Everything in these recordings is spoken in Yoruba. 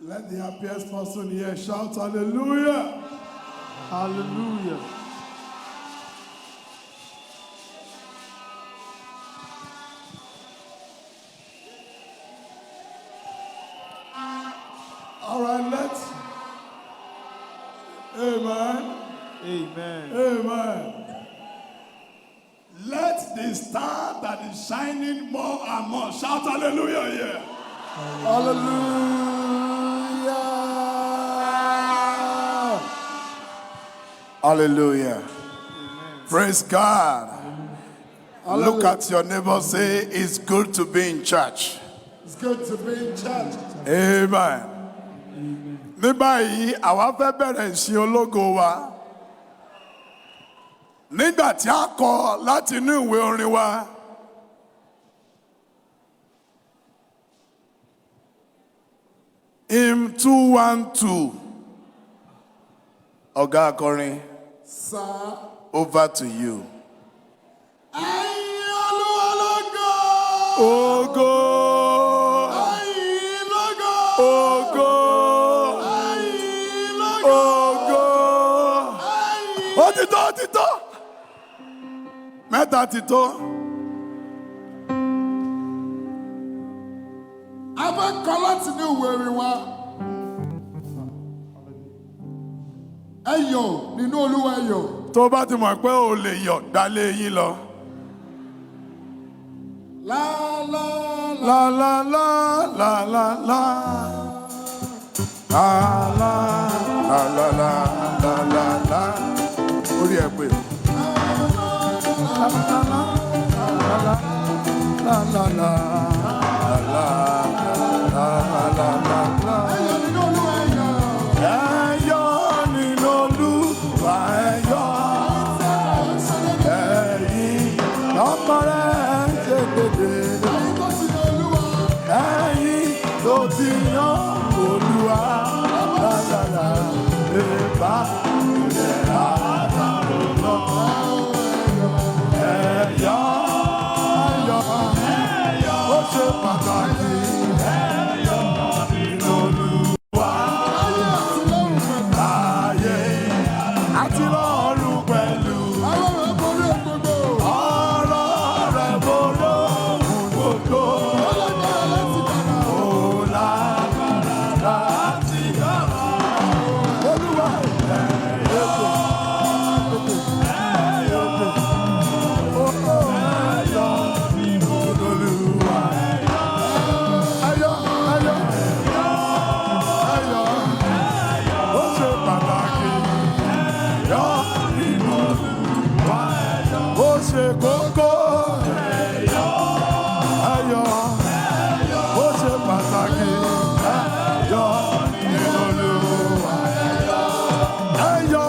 Let the happiest person here shout hallelujah. Hallelujah. All right, let's. Amen. Amen. Amen. Let the star that is shining more and more shout hallelujah here. Hallelujah. Hallelujah. Amen. Praise God. Look at your neighbor, say, it's good to be in church. It's good to be in church. Amen. Ní báyìí, àwa fẹ́ bẹ̀rẹ̀ ìsìn ológo wa. Nígbà tí a kọ láti inú ìwé orin wa. Hymn 212. Ọ̀gá akọrin. Sir. Over to you. Ẹ̀yin Olúwa lógo. Ògo. Ẹ̀yin lógo. Ògo. Ẹ̀yin lógo. Ògo. Ẹ̀yin. Ó ti tó, ó ti tó. Mẹ́ta ti tó. A fẹ́ kọ láti ní ìwé orin wa. Ẹ yọ̀ nínú Olúwa ẹ yọ̀. Tó bá ti mọ̀ pé o lè yọ̀ dálé yín lọ. La la La la. la la la la la. La la la la la la la la. Orí ẹ pé. La la la la la la la la la la la la. Ẹ yọ̀ nínú Olúwa ẹ yọ̀. Ẹ yọ̀ nínú Olúwa ẹ yọ̀. Ẹ̀yin lọ́mọ rẹ̀ ṣe dédé. Ẹ̀yin tó ti ní Olúwa. Ẹ̀yin tó ti yan Olúwa lálàlà lè bá ilẹ̀ àtàrò lọ. Ẹ̀yọ́ ó ṣe pàtàkì. Ẹ̀yọ́ nínú Olúwa láàyè àti lọ́run pẹ̀lú. Àwọn ọ̀rọ̀ borí gbogbo. Ọ̀rọ̀ rẹ̀ borí ohun gbogbo. Ọlọ́gbọ́n láti dára. Ó lágbára láti dára. Olúwa ó ṣe pàtàkì. Ẹ̀yọ́ nínú Olúwa. Ó ṣe kókó. Ẹ̀yọ́ ó ṣe pàtàkì. Ẹ̀yọ́ nínú Olúwa. Ẹ̀yọ́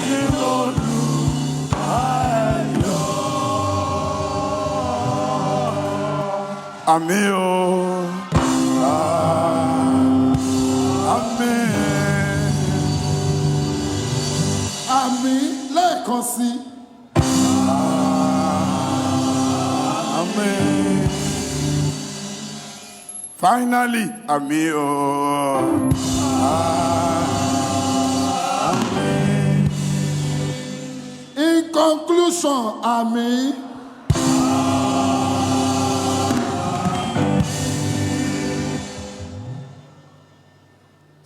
nínú Olúwa. Àmín o. Àmín. Àmín lẹ́ẹ̀kan sí. Amen. Finally, àmín o. Amen. In conclusion, àmín.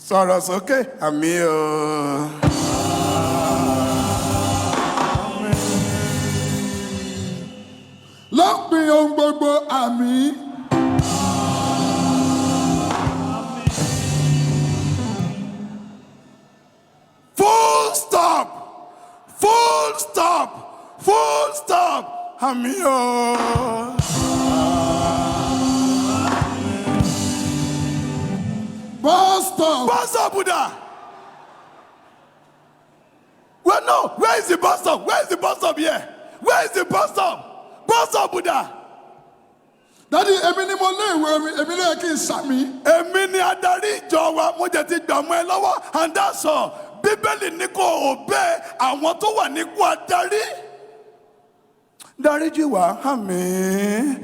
Sọ̀rọ̀ sókè, àmín o. Lópin ohun gbogbo, àmín. Full stop. Full stop. Full stop. Àmín o. Bus stop. Bus stop, Buddha. Well, no. Where is the bus stop? Where is the bus stop here? Where is the bus stop? Bus stop, Buddha. Dádì, èmi ni mo lé ìwé mi, èmi ló yẹ kí n sàmì. Èmi ni adarí ìjọ wa, mo jẹ́ ti gbà mọ́ ẹ lọ́wọ́, and that's all. Bíbélì ní kò obey àwọn tó wà nípò adarí. dáríjì wá, àmín.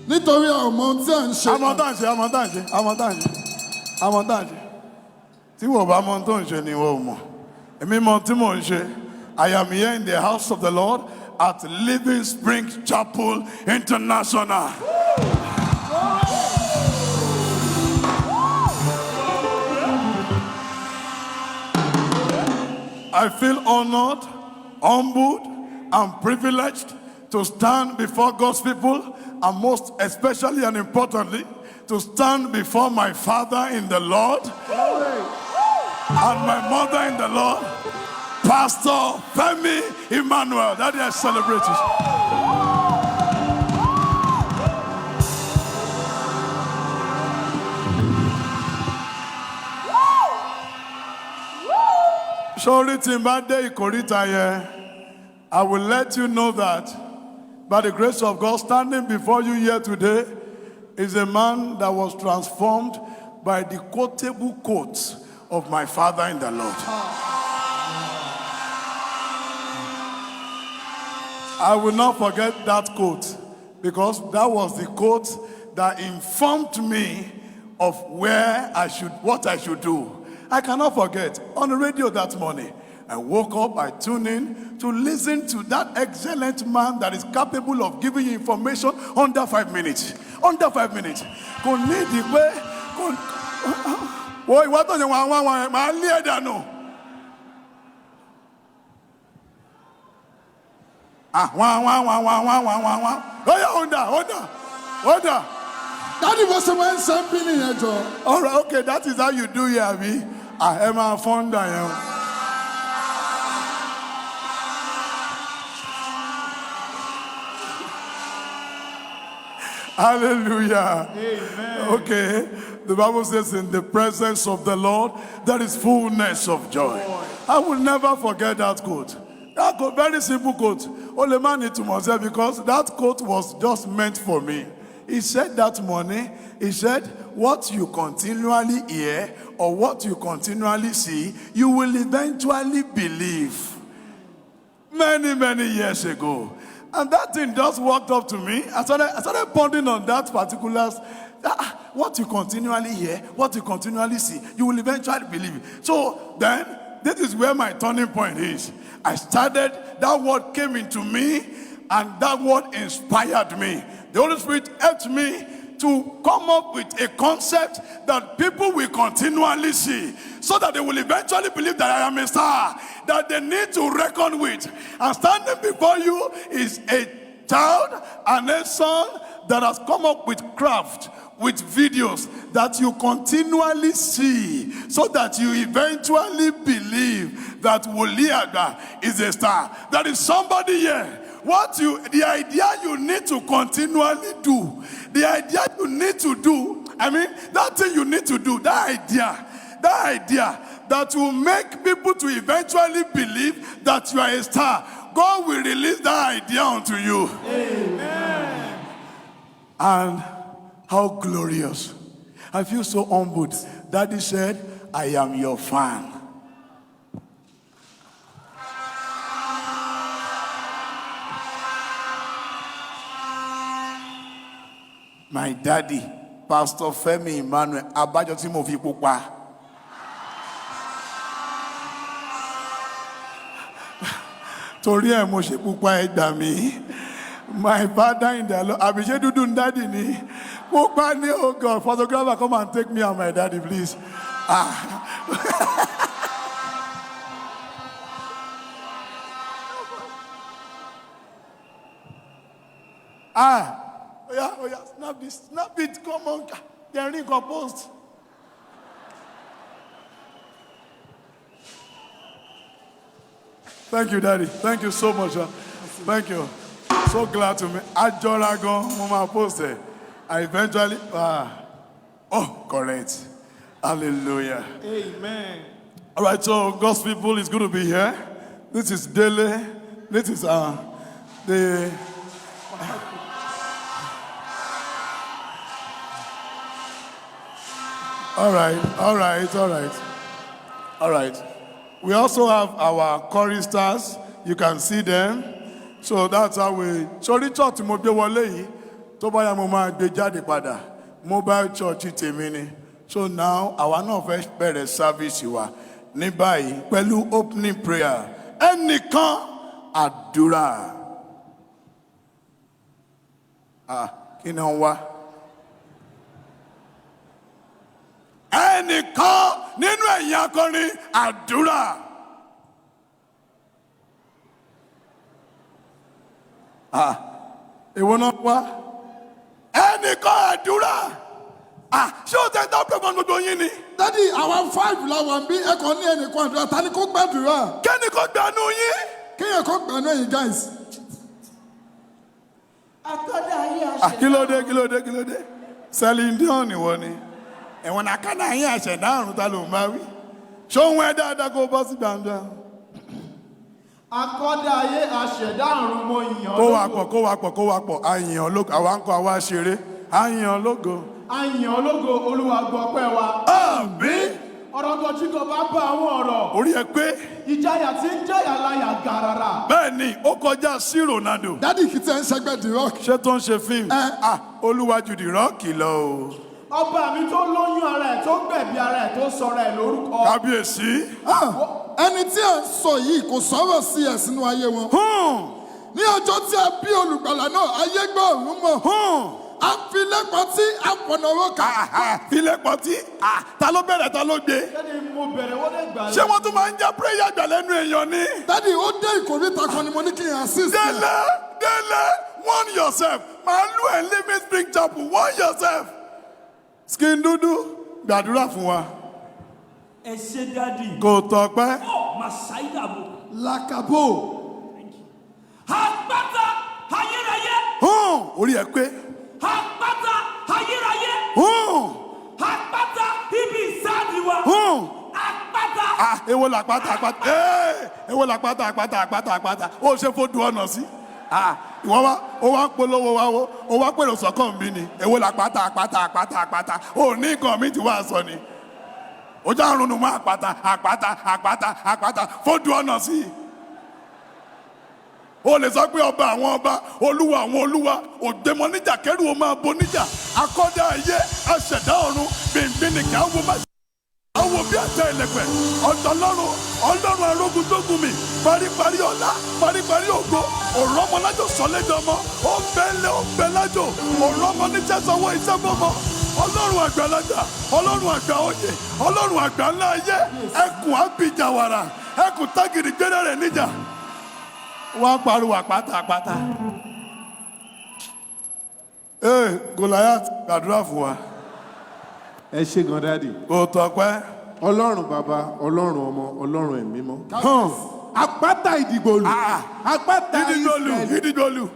nítorí àwọn ọmọ tí à ń ṣe. Àmọ́ tá à ń ṣe, àmọ́ tá à ń ṣe, àmọ́ tá à ń ṣe, àmọ́ tá à ń ṣe. Tí wọ́n bá mọ tó ń ṣe ni wọ́n mọ̀. Èmi mọ tí mò ń ṣe. I am here in the house of the Lord at Living Spring Chapel International. I feel honored, humbled, and privileged to stand before God's people, and most especially and importantly, to stand before my father in the Lord and my mother in the Lord, Pastor Femi Emmanuel. That is celebrated. Surely, Timbade Ikoritaya, I will let you know that by the grace of God, standing before you here today is a man that was transformed by the quotable quotes of my father in the Lord. I will not forget that quote, because that was the quote that informed me of what I should do. I cannot forget, on the radio that morning, I woke up, I tuned in to listen to that excellent man that is capable of giving you information under 5 minutes. Under 5 minutes. Kò ní ìdí pé wọ́n ìwà tó ń yẹ wọ́n máa lé ẹ̀dá nù. Wọ́n. Hold on. Daddy was a man something in your job. All right, okay, that is how you do it, Abi. I am a founder. Hallelujah. Amen. Okay, the Bible says, in the presence of the Lord, there is fullness of joy. I will never forget that quote. That quote, very simple quote. Only man need to myself, because that quote was just meant for me. He said that morning, he said, what you continually hear or what you continually see, you will eventually believe. Many years ago. And that thing just walked up to me. I started pondering on that particular, what you continually hear, what you continually see, you will eventually believe. So then, this is where my turning point is. That word came into me, and that word inspired me. The Holy Spirit helped me to come up with a concept that people will continually see, so that they will eventually believe that I am a star, that they need to reckon with. And standing before you is a child and a son that has come up with craft, with videos that you continually see, so that you eventually believe that Woliaga is a star. There is somebody here. The idea you need to continually do, the idea you need to do, that thing you need to do, that idea that will make people to eventually believe that you are a star, God will release that idea unto you. Amen. And how glorious. I feel so humbled. Daddy said, I am your fan. My daddy, Pastor Femi Emmanuel, abájọ tí mo fi pupa. Torí ẹ̀ mo ṣe pupa, ẹ gbà mí. My father in the Lord, àbíṣe dúdú ń daddy ni. Pupa ni, oh God, photographer, come and take me and my daddy, please. Oh yeah, snap it, come on, the ring composed. Thank you, Daddy. Thank you so much. Thank you. So glad to meet. Ajoragon, Mama posted. I eventually, correct. Hallelujah. Amen. All right, so God's people is going to be here. This is Dele. This is the. All right. We also have our choristers. You can see them. So that's how we. Sorry, church mo gbé wọlé yìí. Tó bá yá mo máa gbé jáde padà. Mobile church tèmi ni. So now àwa náà fẹ́ bẹ̀rẹ̀ service wa ní báyìí pẹ̀lú opening prayer. Ẹnìkan àdúrà. Kí ni wọ́n wá? Ẹnìkan nínú ẹ̀yin akọrin àdúrà. Èwo náà wá? Ẹnìkan àdúrà. Ṣé o tẹ̀ dá pẹ̀lú gbogbo yín ni? Daddy, àwọn 5 la wà ń bí ẹ̀kọ́ ní ẹnìkan àdúrà. Ta ni kò gbàdúrà? Kẹ́nìkan gbanú yín. Kéèyàn kò gbanú ẹ̀yin guys. Kí ló dé? Celine Dion ni wọ́n ni. Ẹ̀wọ̀n náà ká náà yín àṣẹ̀dá àrùn ta ló ń bá wí. Ṣé òun ẹ̀ dáadáa kó bọ́ sí gbàǹgbà? Akọ́dá ayé aṣẹ̀dá àrùn mo yàn kó wá pọ̀ àyàn ológo àwa ń kọ́ àwa ṣeré àyàn ológo. Àyàn ológo Olúwa gbọ́ pẹ́ wa. Àmín. Ọ̀rọ̀ tó jí kò bá bá àwọn ọ̀rọ̀. Orí ẹ pé. Ìjayà tí ń jẹ́yà láyà gàràrà. Bẹ́ẹ̀ ni ó kọjá sí Ronaldo. Daddy kì í tẹ́ ń ṣẹgbẹ́ The Rock. Ṣé tó ń ṣe fíìmù? Olúwa ju The Rock lọ o. Ọba mi tó lóyún ara ẹ̀ tó gbẹ̀bí ara ẹ̀ tó sọra ẹ̀ lórúkọ. Kábíyèsí. Ẹni tí à ń sọ yìí kò sọ̀rọ̀ sí ẹ̀ sínú ayé wọn. Ní ọjọ́ tí a bí olùgbàlà náà, ayé gbọ́ òun mọ̀. A fi lẹ́pọ̀ tí a pọ̀nà owó kan. Fi lẹ́pọ̀ tí ta ló bẹ̀rẹ̀ ta ló gbé. Ṣé mo bẹ̀rẹ̀ wọ́n lè gbà lẹ́nu? Ṣé wọ́n tún máa ń jẹ́ prayer gbà lẹ́nu èèyàn ni? Daddy, ó dé ìkórìtà kan ni mo ní kí n assist. Délé, warn yourself. Màálù ẹ̀ Living Spring Chapel, warn yourself. Skin dúdú, gbàdúrà fún wa. Ẹ ṣé Daddy. Kò tọ́pẹ́. Màsáìdà bò. Làkàbò. Àpáta ayérayé. Orí ẹ pé. Àpáta ayérayé. Àpáta ibi ìsáàdì wa. Àpáta. Èwo làpáta àpáta. Èwo làpáta àpáta. Ó ṣe fódù ọ̀nà sí. Ìwọ wá polówó wa wo. Ó wá pèrò sọ́kàn bí ni. Èwo làpáta àpáta. Ó ní nǹkan mi ti wá sọ ni. Ó já ronú mọ́ àpáta. Fódù ọ̀nà sí. O lè sọ pé ọba àwọn ọba, olúwa àwọn olúwa, ògbémọ níjà kẹrù o máa bo níjà, akọ́dá ayé, aṣẹ̀dá ọ̀run, bìnbìnìkì àwọn bí àtẹ ìlẹ̀pẹ̀, ọlọ́run arógun tó gùn mí, paríparí ọlá, paríparí ògo, òrò ọmọ lájò sọlẹ́dẹ̀ ọmọ, ó bẹ lájò, òrò ọmọ níjẹ́ sanwó iṣẹ́ fọmọ, ọlọ́run àgbàlagbà, ọlọ́run àgbà oyè, ọlọ́run àgbà ńlá ayé, ẹkùn àbíjà wàrà, ẹkùn tágìrì gbẹ́rẹ́ rẹ̀ níjà. Wọ́n pariwo àpáta. Goliath gbàdúrà fún wa. Ẹ ṣé gan Daddy. Kò tọ́pẹ́. Ọlọ́run bàbá, Ọlọ́run ọmọ, Ọlọ́run ẹ̀mí mọ́. Àpáta ìdìgbòlù. Àpáta ìdìgbòlù.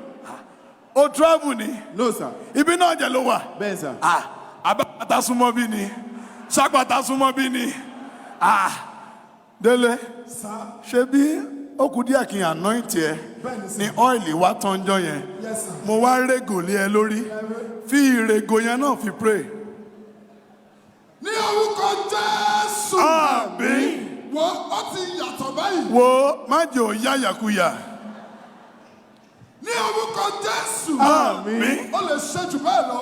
O travel ni. No sir. Ibi náà jẹ́ ló wà. Bẹ́ẹ̀ sir. Àbápàtà súnmọ́ bí ni. Sápàtà súnmọ́ bí ni. Délé. Ṣé bí ó kù díẹ̀ kí n anoint ẹ ní ọ́ìlì wá tọ́njọ́ yẹn mo wá régò lé ẹ lórí fi ìrègò yẹn náà fi pray. Ní orúkọ Jésù. Àmín. Wo ó ti yàtọ̀ báyìí. Wo má jẹ́ ò yá yàkuyà. Ní orúkọ Jésù. Àmín. Ó lè ṣe jù bẹ́ẹ̀ lọ.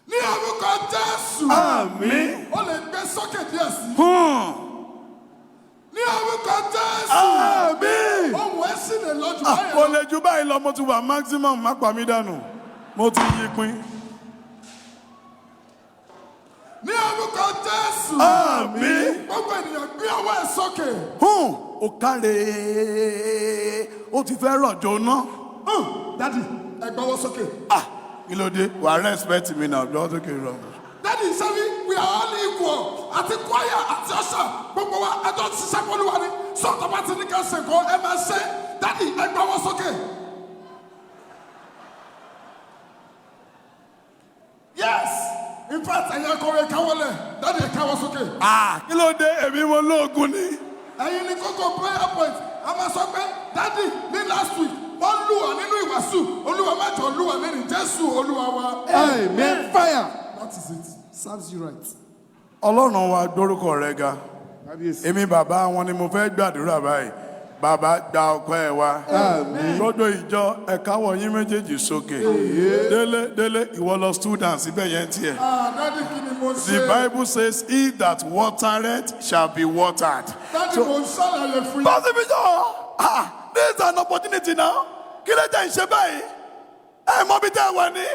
Ní orúkọ Jésù. Àmín. Ó lè gbé sókè díẹ̀ sí. Ní orúkọ Jésù. Àmín. Ohun ẹ̀ sì lè lọ jù báyìí lọ. Kò lè jù báyìí lọ, mo ti wà maximum, má pa mí dànù. Mo ti yí pín. Ní orúkọ Jésù. Àmín. Gbogbo ènìyàn gbé ọwọ́ ẹ̀ sókè. Ó káre. Ó ti fẹ́ rọ̀jò ná. Daddy, ẹ gbọ́wọ́ sókè. Kí ló dé? Wà á respect mi náà, gbọ́wọ́ sókè rọ̀. Daddy, we are all equal. Àti choir àti usher gbogbo wa ẹjọ́ ti ṣiṣẹ́ pẹ̀lú wa ni. Sọ̀tọ̀ bá ti ní ká ṣe kọ́ ẹ máa ṣe. Daddy, ẹ gbọ́wọ́ sókè. Yes. In fact, ẹ̀yin akọ̀wé káwọ́lẹ̀. Daddy, ẹ káwọ́ sókè. Kí ló dé? Èmi mo lóògùn ni. Ẹ̀yin ní kókó prayer point. A máa sọ pé Daddy ní last week wọ́n lù wá nínú ìwàásù. Olúwa má jọ̀ọ́ lù wá nínú Jésù Olúwa wa. Amen. Fire. That is it. Serves you right. Ọlọ́run wa gbórúkọ rẹ ga. èmi bàbá wọn ni mo fẹ́ gbàdúrà báyìí. Bàbá gba ọpẹ́ ẹ wá. Gbogbo ìjọ ẹ̀ka wọ̀nyí méjèèjì sókè. Délé ìwọ lọ student síbẹ̀ yẹn tiẹ̀. Daddy, kí ni mo ṣe? The Bible says, "He that watereth shall be watered." Daddy, mo ṣàlàyé fún yín. Pásítọ̀, this is an opportunity now. Kí ló jẹ́ ìṣe báyìí? Ẹ mọ bí tẹ́ ẹ wà ní.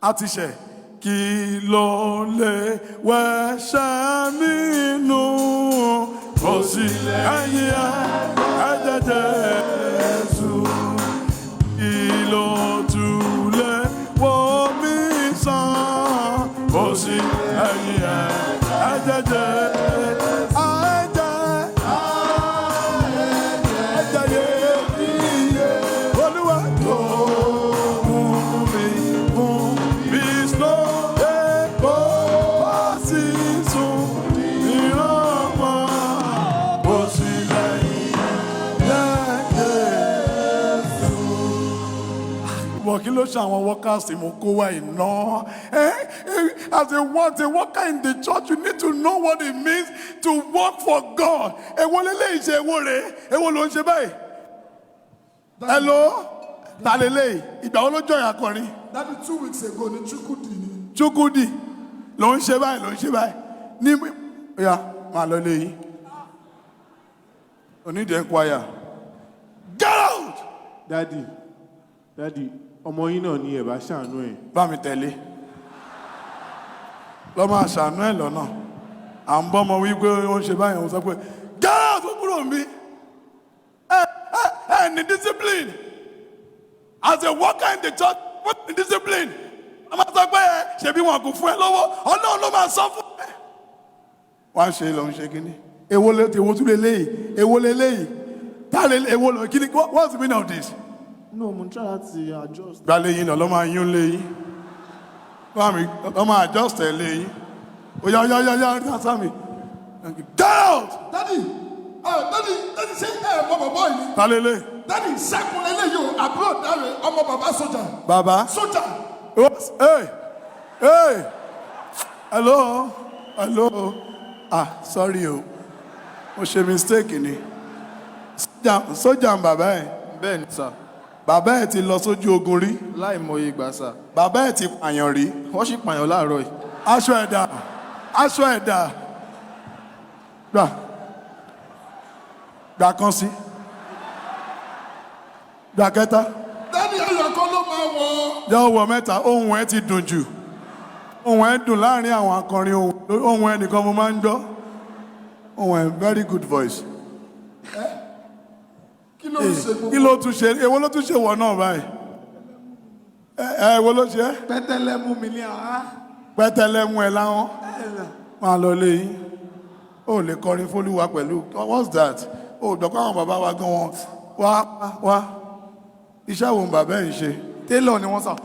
A ti ṣe. Kí ló lè wẹ̀ṣẹ̀ mi nù? Kò sí ẹ̀yìn ẹ̀jẹ̀ Jésù. Kí ló tún lè wò mí sàn? Kò sí ẹ̀yìn ẹ̀jẹ̀ Jésù. Olúwa tó mú mi mú mi slow dé kó wá sí sùn ìrànwọ́ bó sì lẹ́yìn Jésù. Wọ́n kí ló ṣe àwọn workers tí mo kó wá iná? As a worker in the church, you need to know what it means to work for God. Èwo lélẹ́yìí ṣe èwo rèé? Èwo ló ń ṣe báyìí? Hello? Ta lélẹ́yìí? Ìgbà wo ló join akọrin? Daddy, 2 weeks ago ni Chukwudi ni. Chukwudi ló ń ṣe báyìí. Ní ya máa lọ léyìí. Onídìí choir. Get out! Daddy, ọmọ yín náà ni ẹ bá ṣàánú ẹ̀. Bá mi tẹ̀lé. Lọ máa ṣàánú ẹ̀ lọ́nà. À ń bọ́ ọmọ wípé ó ń ṣe báyìí, ó sọ pé get out ó kúrò mi. Ní discipline. As a worker in the church, what in discipline? A máa sọ pé ṣebí wọn kò fún ẹ lọ́wọ́, Ọlọ́run ló máa sọ fún ẹ. Wá ṣe lọ ń ṣe kíní. Èwo tún lélẹ́yìí? Èwo lélẹ́yìí? Ta lè èwo lọ kíní? What's the meaning of this? No, mo try láti adjust. Gbálẹ̀ yín lọ, lọ́ máa yún léyìn. Lọ́ máa adjust ẹ̀ léyìn. Oya, Sami. Get out! Daddy, ṣé ẹ mọ bàbá yìí ni? Ta lélẹ̀? Daddy, Ṣẹ́gun eléyìí o, àbúrò Dáre, ọmọ bàbá sójà. Bàbá? Sójà. Hey! Hello? Sorry o. Mo ṣe mistake ni. Sójà ń bàbá ẹ̀. Bẹ́ẹ̀ni sà, Bàbá ẹ̀ ti lọ sójú ogun rí. láìmọye ìgbà sà. Bàbá ẹ̀ ti pààyàn rí. Wọ́n sì pààyàn láàárọ̀ yìí. Aṣọ ẹ̀dà. Gbà kan sí. Gbà kẹta. Daddy, ẹyọ kan ló máa wọ. Jẹ́ ọwọ́ mẹ́ta, ohùn ẹ̀ ti dùn jù. Ohùn ẹ̀ dùn láàrin àwọn akọrin ohùn ẹ̀ nìkan mo máa ń gbọ́. Ohùn ẹ̀ very good voice. Kí ló ń ṣe gbogbo? Kí ló tún ṣe? Èwo ló tún ṣe wọ̀ náà báyìí? Èwo ló ṣe? Pẹ́tẹ́lẹ́ mú mi ní àá. Pẹ́tẹ́lẹ́ mú ẹ láwọn. Máa lọ lé yín. Ó lè kọrin fólúwa pẹ̀lú. What's that? Ó gbọ́ pé àwọn bàbá wa gan wọn. Wá. Iṣẹ́ wo ń bàbá ẹ̀ ń ṣe? Tailor ni wọ́n sà.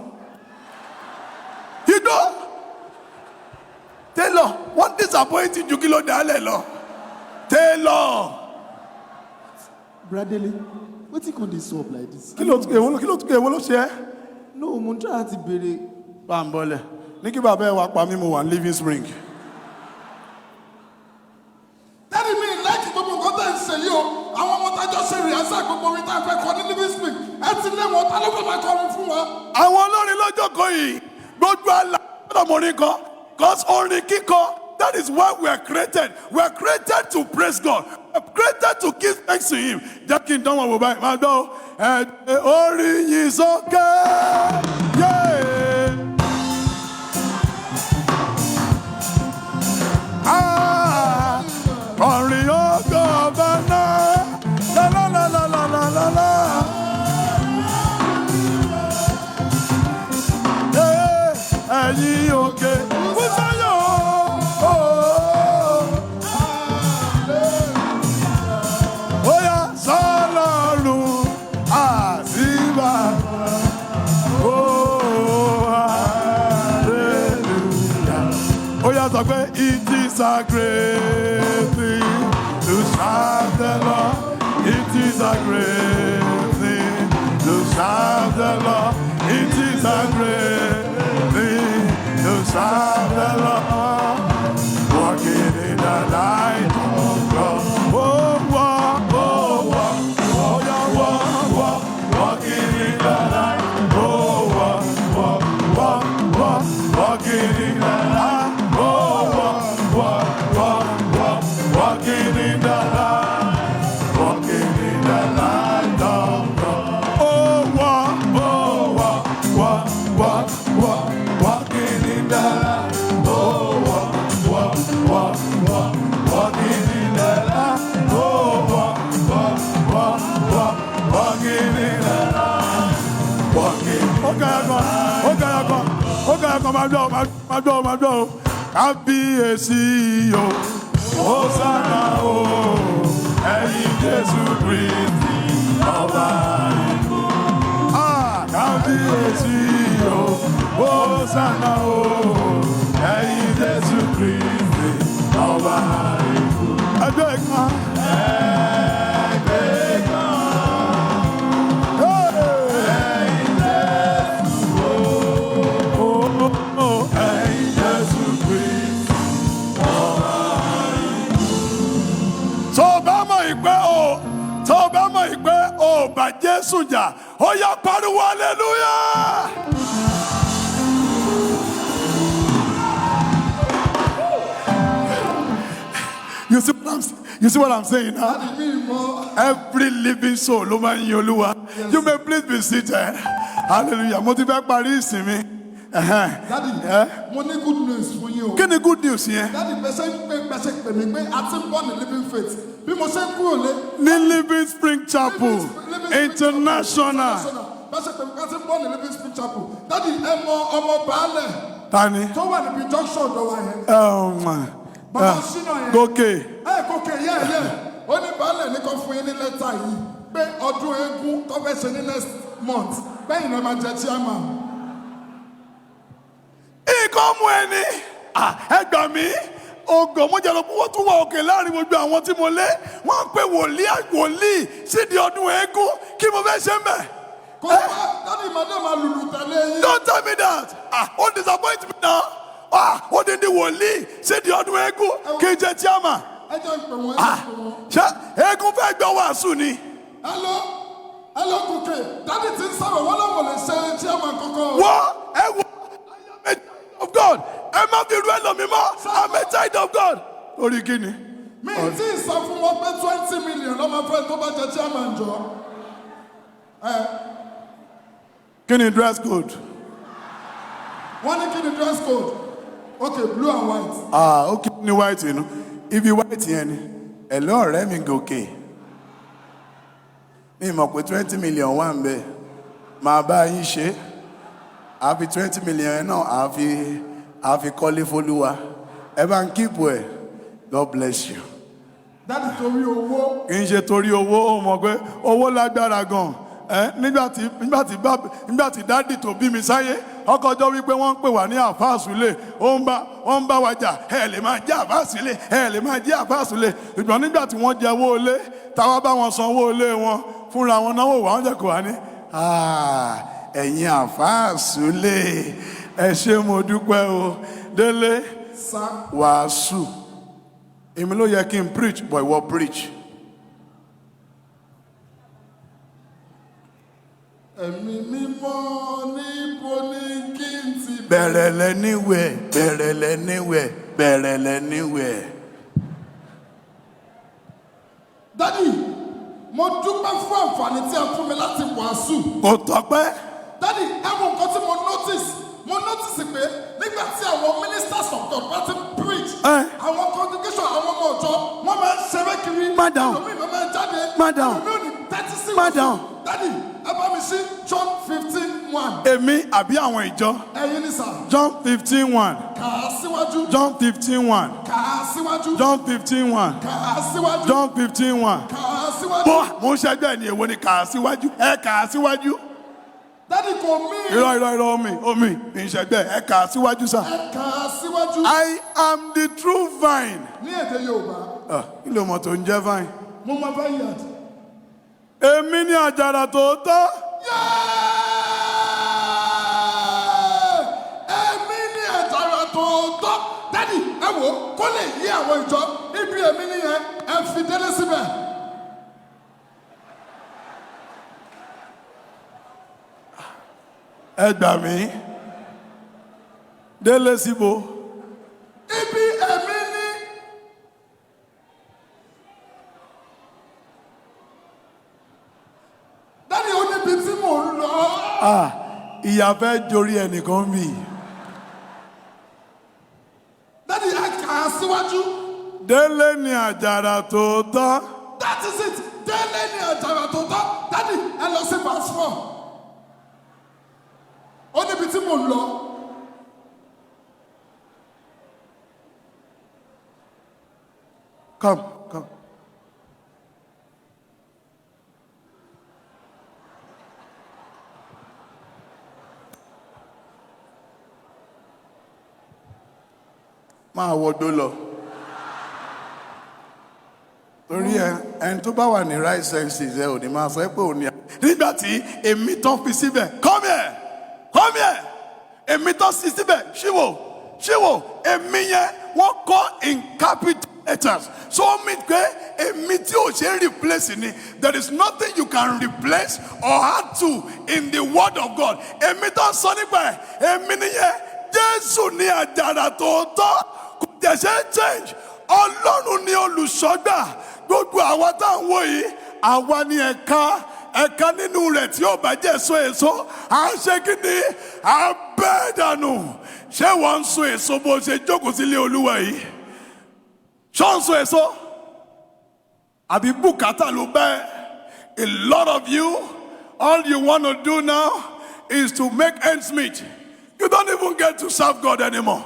Igbó! Tailor, wọ́n disappoint ju kí ló dálẹ̀ lọ. Tailor! Bradley, wetin come dey sup like this? Kí ló ṣe ẹ́? No, mo try láti béèrè. Bá ń bọ́lẹ̀. Ní kí bàbá ẹ̀ wá pa mí mo wà ní Living Spring. Daddy, mi láìkí gbogbo nǹkan tẹ̀ ń ṣe yìí o. Àwọn ọmọ tájọ́ ṣe rìhásà gbogbo orin tá a fẹ́ kọ ní Living Spring. Ẹ ti lé wọn, ta ló fẹ́ máa kọrin fún wa? Àwọn olórin lọ́jọ́kọ̀ yìí gbogbo aláàbọ̀mọ̀rin kan cause orin kíkọ. That is why we are created. We are created to praise God. We are created to give thanks to Him. Jẹ́ kí n dán wọn wò báyìí. Máa dán ẹ orin yìí sókè. Orin ọgọ́ ọba náà. La. Ẹ̀yin òkè Bùsáyọ̀. Oya sọ́lọ́run àsìbà. Hallelujah. Oya sọ pé it is a great thing to serve the Lord. It is a great thing to serve the Lord. It is a great thing to serve the Lord. Walking in the light walking in the light. Oh, walking in the light. Walking. Okay, my door. Kábíyèsí o, Hosanna o, ẹ̀yin Jésù Kristi ọba ìlú. Kábíyèsí o, Hosanna o, ẹ̀yin Jésù Kristi ọba ìlú. Ẹgbẹ́ kan. Tó bá mọ̀ ìpè ó bá Jésù jà, ó yá pariwo hallelujah. You see what I'm saying? Huh? Every living soul, you may please be seated. Hallelujah. Mo ti fẹ́ parí ìsinmi. Daddy, mo ní good news fún yín o. Kí ni good news yẹn? Daddy, bẹ́sẹ̀ pè mí pé a ti ń bọ̀ ní living faith. Bí mo ṣe ń kúrò lé. Ní Living Spring Chapel International. Bẹ́sẹ̀ pè mí pé a ti ń bọ̀ ní Living Spring Chapel. Daddy, ẹ mọ ọmọ baálẹ̀. Tani? Tó wà níbi junction ọ̀dọ̀ wa yẹn. Bàbá Ṣínà yẹn. Gòkè. Gòkè yẹ́. Ó ní baálẹ̀ ní kan fún yín ní lẹ́tà yìí. Pé ọdún eégún tó fẹ́ ṣe ní next month. Bẹ́ẹ̀ ni ẹ máa jẹ chairman. Ìkọ́mù ẹni ẹ gbà mí ògò mo jẹ́ lọ pé wọ́n tún wà òkè láàrin gbogbo àwọn tí mo lé wọ́n ń pè wòlíì sídìí ọdún eégún kí mo fẹ́ ṣe mẹ́. Kò wá dáàdi madam alùlù tẹ̀lé yín. Don't tell me that. Ó disappoint me now. Ó dín ní wòlíì sídìí ọdún eégún kí n jẹ chairman. Ẹ jẹ́ ìpè wọ́n. Ṣé eégún fẹ́ gbọ́ wàásù ni? Hello Gòkè, dáàdi ti ń sọ̀rọ̀ wọ́n lọ́wọ́ lè ṣe chairman kankan. Wọ́n ẹ wọ of God. I'm not the real of me more. I'm a child of God. Orí kí ni? Mi tí ì sọ fún wọn pé 20 million lọ́mọ fẹ́ tó bá jẹ chairman jọ. Kí ni dress code? Wọ́n ní kí ni dress code? Okay, blue and white. Okay, ni white yìí nu. Ibi white yẹn ni. Ẹ̀lọ́ ọ̀rẹ́ mi Gòkè. Mi mọ̀ pé 20 million wà ń bẹ̀. Màá bá yín ṣe. Àfi 20 million náà àfi kọ́lé fólúwa. Ẹ bá ń kíìpù ẹ̀. God bless you. Dáàdi torí owó. Kì í ṣe torí owó, ó mọ̀ pé owó lágbára gan. Nígbà tí dáàdì tó bí mi sáyé, ọkọjọ́ wípé wọ́n ń pè wá ní àfáàsúlẹ̀, wọ́n ń bá wa jà, ẹ lè máa jẹ́ àfáàsúlẹ̀, ẹ lè máa jẹ́ àfáàsúlẹ̀. Ṣùgbọ́n nígbà tí wọ́n jẹ owó ilé, táwa bá wọn san owó ilé wọn, fúnra wọn náwó wà wọ́n jẹ́ kó wá ní. Ẹ̀yin àfáàsúlẹ̀, ẹ ṣé mo dúpẹ́ o. Délé wàásù. Èmi ló yẹ kí n preach, but ìwọ preach. Ẹ̀mí mímọ́ níbo ni kí n ti bẹ̀rẹ̀ lẹ́níwẹ̀. Dádì, mo dúpẹ́ fún àǹfààní tí ẹ fún mi láti wàásù. Kò tọ́pẹ́. Dádì, ẹ wo nǹkan tí mo notice pé nígbà tí àwọn ministers of God bá ti preach, àwọn congregation àwọn ọmọ ọ̀jọ́ wọ́n máa ń ṣeré kiri. Madam. Ẹlòmíì máa ń jáde. Madam. Ẹlòmíì ò ní tẹ́tí sí. Madam. Dádì, ẹ bá mi sí John 15:1. Èmi àbí àwọn ìjọ. Ẹ̀yin ni sà. John 15:1. Kà á síwájú. John 15:1. Kà á síwájú. John 15:1. Kà á síwájú. John 15:1. Kà á síwájú. Mo ń ṣẹ́gbẹ́ ni èwo ni kà á síwájú. Ẹ kà á síwájú. Dádì kò mí. Irọ́ omi ní ìṣẹ́gbẹ́ ẹ kà á síwájú sà. Ẹ kà á síwájú. I am the true vine. Ní èdè Yorùbá. Kí ló mọ̀ tó ń jẹ́ vine? Mo máa bá yàt. Èmi ni àjàrà tòótọ́. Èmi ni àjàrà tòótọ́. Dádì, ẹ wò ó, kó lè yí àwọn ìjọ. Ibi èmi nìyẹn, ẹ fi Délé síbẹ̀. Ẹ gbà mí. Délé síbo. Ibi èmi ni. Dádì, ó níbi tí mò ń lọ. Ìyá fẹ́ jorí ẹnìkan bì. Dádì, ẹ kà á síwájú. Délé ni àjàrà tòótọ́. That is it. Délé ni àjàrà tó tọ́. Daddy, ẹ lọ sí verse 4. Ó níbi tí mò ń lọ. Come. Máa wọdó lọ. Torí ẹni tó bá wà ní right senses ẹ ò ní máa sọ pé ò ní. Nígbà tí èmi tán fi síbẹ̀, come here, èmi tán sí síbẹ̀, ṣíwò, èmi yẹn wọ́n kọ́ in capital letters. So mean pé èmi tí ò ṣe replace ni. There is nothing you can replace or add to in the word of God. Èmi tán sọ nípa ẹ̀, èmi nìyẹn, Jésù ní àjàrà tòótọ́. Kò dẹ̀ ṣe change. Ọlọ́run ni olùṣọ́gbà. Gbogbo àwa tá à ń wò yìí, àwa ni ẹ̀ka nínú rẹ̀ tí ó bá jẹ́ èso. À ń ṣe kí ni? À bẹ́ dànù. Ṣé wọ́n ń so èso bó ṣe jókòó sílé Olúwa yìí? Ṣé ń so èso? Àbí bùkátà ló bẹ́? A lot of you, all you want to do now is to make ends meet. You don't even get to serve God anymore.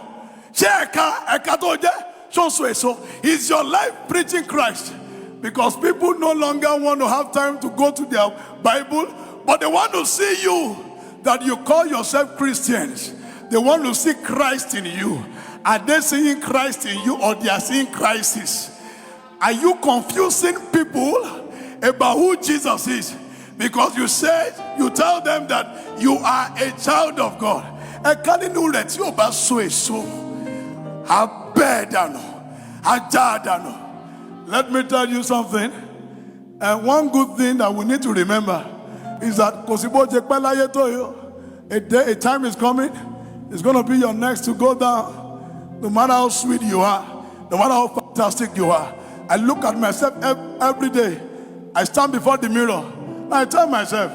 Ṣé ẹ̀ka tó jẹ́? So is your life preaching Christ? Because people no longer want to have time to go to their Bible, but they want to see you, that you call yourself Christians. They want to see Christ in you. Are they seeing Christ in you, or they are seeing crisis? Are you confusing people about who Jesus is? Because you tell them that you are a child of God. Let me tell you something. And one good thing that we need to remember is that a time is coming, it's going to be your next to go down. No matter how sweet you are, no matter how fantastic you are. I look at myself every day. I stand before the mirror. I tell myself,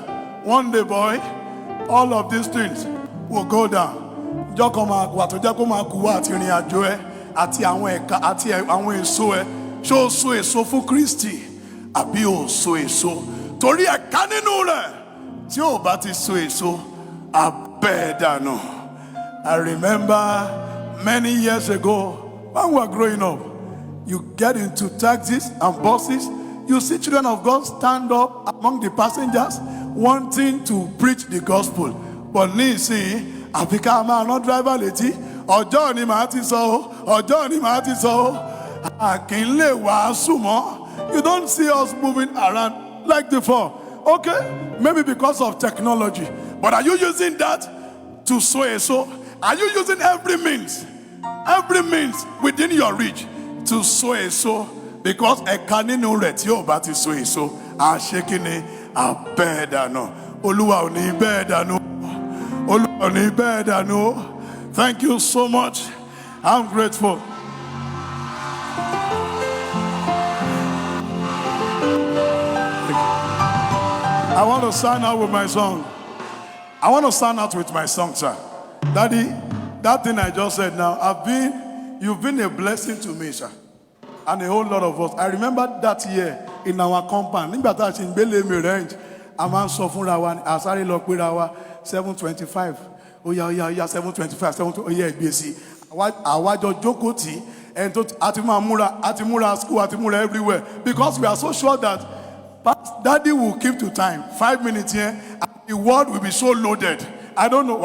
one day, boy, all of these things will go down. Àti àwọn ẹ̀ka àti àwọn èso ẹ ṣé o so èso fún Kristi àbí o so èso torí ẹ̀ka nínú rẹ̀ tí o bá ti so èso abẹ́ dànù. I remember many years ago when we were growing up, you get into taxis and buses, you see children of God stand up among the passengers wanting to preach the gospel. But nísìnyí àfi ká máa rán driver létí. Ọjọ́ ni màá ti sọ àkínlé wàásù mọ́. You don't see us moving around like before. Okay, maybe because of technology. But are you using that to sow a sow? Are you using every means within your reach to sow a sow? Because ẹ̀ka nínú rẹ̀ tí ò bá ti sow a sow, àṣekínni àbẹ́ dànù. Olúwa ò ní bẹ́ẹ̀ dànù. Olúwa ò ní bẹ́ẹ̀ dànù. Thank you so much. I'm grateful. I want to sign out with my song. Sir. Daddy, that thing I just said now, you've been a blessing to me, sir. And a whole lot of us. I remember that year in our compound. Nígbà tá a ṣe ń gbélé mi range, a máa ń sọ fúnra wa, a sáré lọ péra wa 725. Oh yeah, 725, 720, ìgbésí. Àwa jọ jókòó tì, and àti múra school, àti múra everywhere. Because we are so sure that Daddy will keep to time. 5 minutes here, and the word will be so loaded. I don't know.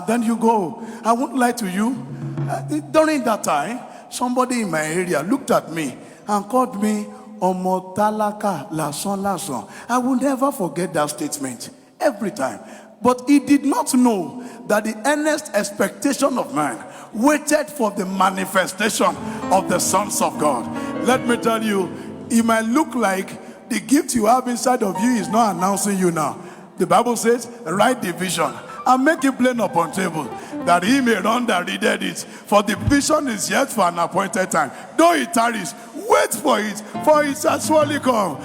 Then you go. I won't lie to you. During that time, somebody in my area looked at me and called me Ọmọ Tálákà Lásán. I will never forget that statement. Every time. But he did not know that the earnest expectation of man waited for the manifestation of the sons of God. Let me tell you, it might look like the gift you have inside of you is not announcing you now. The Bible says, write the vision and make it plain upon table, that he may run that readeth it. For the vision is yet for an appointed time. Though it tarries, wait for it shall surely come.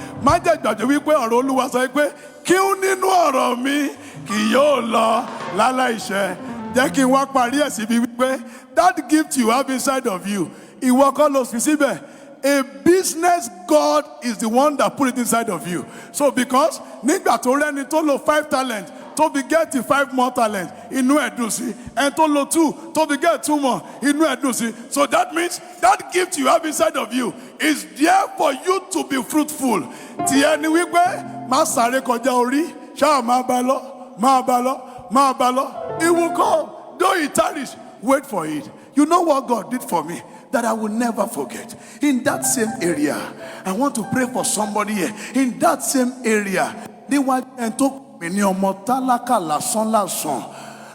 Kí ó nínú ọ̀rọ̀ mi kì yóò lọ láláìṣẹ. Jẹ́ kí n wá parí ẹ̀ síbi wípé that gift you have inside of you, ìwọ kọ́ ló fi síbẹ̀. A business God is the one that put it inside of you. So because nígbà tó rẹ́ni tó lo 5 talents, tó fi get 5 more talents, inú ẹ̀ dùn sí. And tó lo 2, tó fi get 2 more, inú ẹ̀ dùn sí. So that means that gift you have inside of you is there for you to be fruitful. Tí ẹni wípé má sáré kọjá orí, ṣáà máa bá lọ, máa bá lọ, máa bá lọ. It will come. Though it tarries, wait for it. You know what God did for me that I will never forget? In that same area, I want to pray for somebody here. In that same area,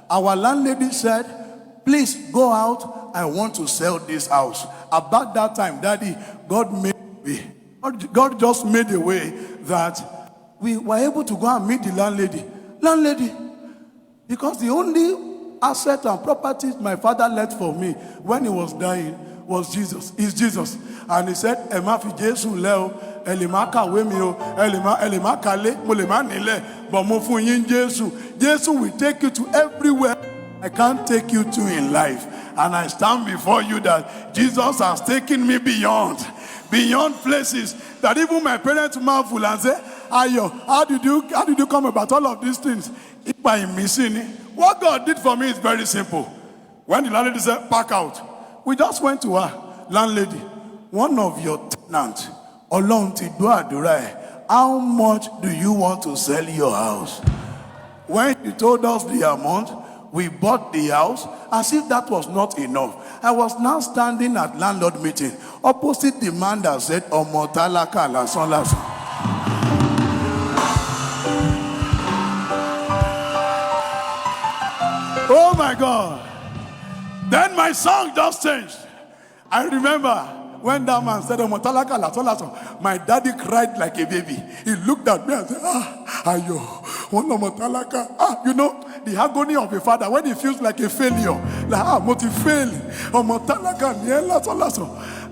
our landlady said, please go out. I want to sell this house. About that time, Daddy, God just made a way that we were able to go and meet the landlady. Because the only asset and properties my father left for me when he was dying was Jesus. Is Jesus. And he said, Ema fi Jesu leo, elima kawe mi o, elima kale, mo le ma nile, but mo fun yin Jesu. Jesus will take you to everywhere I can't take you to in life. And I stand before you that Jesus has taken me beyond places that even my parents marvel and say, Ayo, how did you come about all of these things? What God did for me is very simple. When the landlady said, pack out, we just went to her, landlady, one of your tenants, how much do you want to sell your house? When he told us the amount, we bought the house. As if that was not enough, I was now standing at landlord meeting opposite the man that said, Omotalaka lason lason. Oh my God. Then my song just changed. I remember when that man said, Omotalaka lason lason, my daddy cried like a baby. He looked at me and said, ayo, Omotalaka. You know, the agony of a father when he feels like a failure. Like, fail.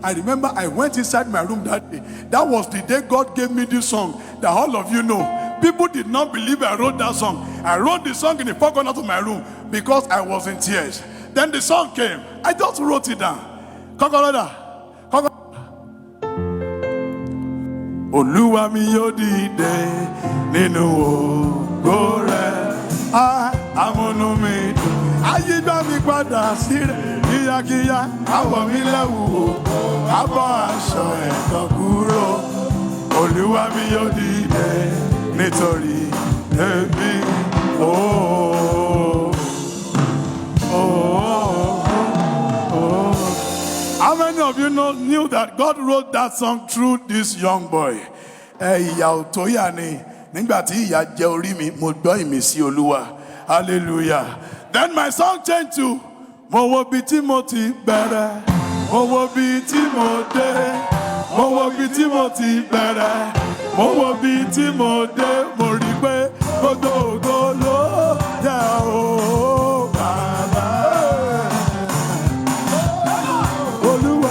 I remember I went inside my room that day. That was the day God gave me this song that all of you know. People did not believe I wrote that song. I wrote the song in the far corner of my room because I was in tears. Then the song came. I just wrote it down. Olúwa mi yóò dìde nínú ògo rẹ̀. Amúnú mi dùn. Ayé gbà mí padà sílẹ̀ kíákíá. Àwọ̀ mi lẹ́wù abọ́ aṣọ ẹ̀kọ́ kúrò. Olúwa mi yóò dìde nítorí èmi. How many of you knew that God wrote that song through this young boy? Ìyà ò tó yà ni. Nígbà tí ìyà jẹ orí mi, mo gbọ́ ìmísí Olúwa. Hallelujah. Then my song changed to Mo wo bí tí mo ti bẹ̀rẹ̀, mo wo bí tí mo dé, mo wo bí tí mo ti bẹ̀rẹ̀, mo wo bí tí mo dé, mo rí pé gbogbo ògo ló yẹ o Bàbá. Olúwa